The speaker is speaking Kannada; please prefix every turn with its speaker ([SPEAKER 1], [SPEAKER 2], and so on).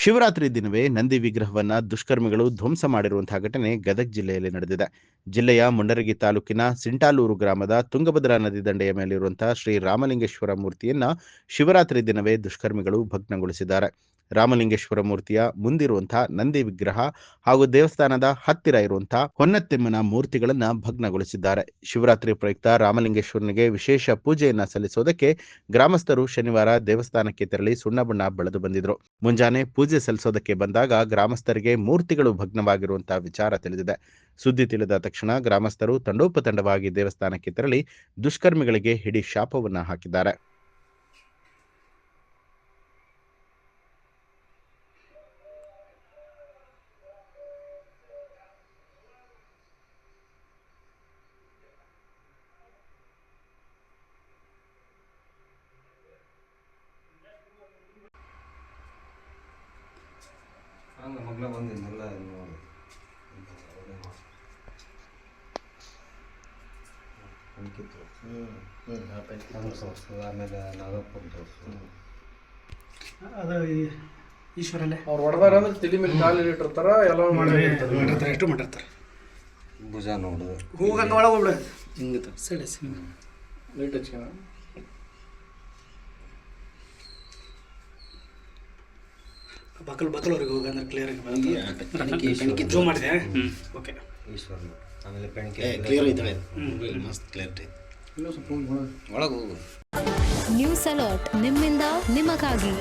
[SPEAKER 1] ಶಿವರಾತ್ರಿ ದಿನವೇ ನಂದಿ ವಿಗ್ರಹವನ್ನ ದುಷ್ಕರ್ಮಿಗಳು ಧ್ವಂಸ ಮಾಡಿರುವಂತಹ ಘಟನೆ ಗದಗ ಜಿಲ್ಲೆಯಲ್ಲಿ ನಡೆದಿದೆ. ಜಿಲ್ಲೆಯ ಮುಂಡರಗಿ ತಾಲೂಕಿನ ಸಿಂಟಾಲೂರು ಗ್ರಾಮದ ತುಂಗಭದ್ರಾ ನದಿ ದಂಡೆಯ ಮೇಲಿರುವಂತಹ ಶ್ರೀ ರಾಮಲಿಂಗೇಶ್ವರ ಮೂರ್ತಿಯನ್ನ ಶಿವರಾತ್ರಿ ದಿನವೇ ದುಷ್ಕರ್ಮಿಗಳು ಭಗ್ನಗೊಳಿಸಿದ್ದಾರೆ. ರಾಮಲಿಂಗೇಶ್ವರ ಮೂರ್ತಿಯ ಮುಂದಿರುವಂತಹ ನಂದಿ ವಿಗ್ರಹ ಹಾಗೂ ದೇವಸ್ಥಾನದ ಹತ್ತಿರ ಇರುವಂತಹ ಹೊನ್ನತ್ತೆಮ್ಮನ ಮೂರ್ತಿಗಳನ್ನ ಭಗ್ನಗೊಳಿಸಿದ್ದಾರೆ. ಶಿವರಾತ್ರಿ ಪ್ರಯುಕ್ತ ರಾಮಲಿಂಗೇಶ್ವರನಿಗೆ ವಿಶೇಷ ಪೂಜೆಯನ್ನ ಸಲ್ಲಿಸೋದಕ್ಕೆ ಗ್ರಾಮಸ್ಥರು ಶನಿವಾರ ದೇವಸ್ಥಾನಕ್ಕೆ ತೆರಳಿ ಸುಣ್ಣ ಬಣ್ಣ ಬಳಿದು ಬಂದಿದ್ರು. ಮುಂಜಾನೆ ಪೂಜೆ ಸಲ್ಲಿಸೋದಕ್ಕೆ ಬಂದಾಗ ಗ್ರಾಮಸ್ಥರಿಗೆ ಮೂರ್ತಿಗಳು ಭಗ್ನವಾಗಿರುವಂತಹ ವಿಚಾರ ತಿಳಿದಿದೆ. ಸುದ್ದಿ ತಿಳಿದ ತಕ್ಷಣ ಗ್ರಾಮಸ್ಥರು ತಂಡೋಪತಂಡವಾಗಿ ದೇವಸ್ಥಾನಕ್ಕೆ ತೆರಳಿ ದುಷ್ಕರ್ಮಿಗಳಿಗೆ ಹಿಡಿ ಶಾಪವನ್ನ ಹಾಕಿದ್ದಾರೆ.
[SPEAKER 2] ಹಂಗೆ ಮಗ್ಲ ಬಂದಿದ್ದೆಲ್ಲ ನೋಡಿ ತೋರಿಸು, ಆಮೇಲೆ ನಾಗಪ್ಪನ ತೋರಿಸು.
[SPEAKER 3] ಅದು ಈಶ್ವರಲ್ಲೇ
[SPEAKER 4] ಅವ್ರು ಹೊಡೆದಾರ ಅಂದ್ರೆ ತಲೆ ಮೇಲೆ ಕಾಲು ಇಟ್ಟಿರ್ತಾರ, ಎಲ್ಲ
[SPEAKER 3] ಮಾಡಿರ್ತಾರೆ, ಎಷ್ಟು ಮಾಡಿರ್ತಾರೆ.
[SPEAKER 2] ಭುಜ ನೋಡು,
[SPEAKER 3] ಹೋಗಂಗೆ ಒಳಗೆ ಹೋಗ್ಬಿಡ ಹಿಂಗೆ ಸೈಡ್
[SPEAKER 4] ಲೈಟ್ ಹಚ್ಕೋಣ.
[SPEAKER 3] ಬಕಲ್ವರೆಗೆ ಹೋಗಿ ಅಂದ್ರೆ ಕ್ಲಿಯರ್ ಆಗಿ ಜೂಮ್ ಮಾಡಿದೆ. ಓಕೆ,
[SPEAKER 2] ಈಶ್ವರನ ಆಮೇಲೆ ಪೆಣ್ಕೆ
[SPEAKER 5] ಕ್ಲಿಯರ್ ಐತೆ, ಮಸ್ತ್ ಕ್ಲಿಯರ್
[SPEAKER 4] ಇನ್ನೂ ಸ್ವಲ್ಪ
[SPEAKER 2] ಒಳಗೆ ಹೋಗು.
[SPEAKER 6] ನ್ಯೂಸ್ ಅಲರ್ಟ್ ನಿಮ್ಮಿಂದ ನಿಮಗಾಗಿ.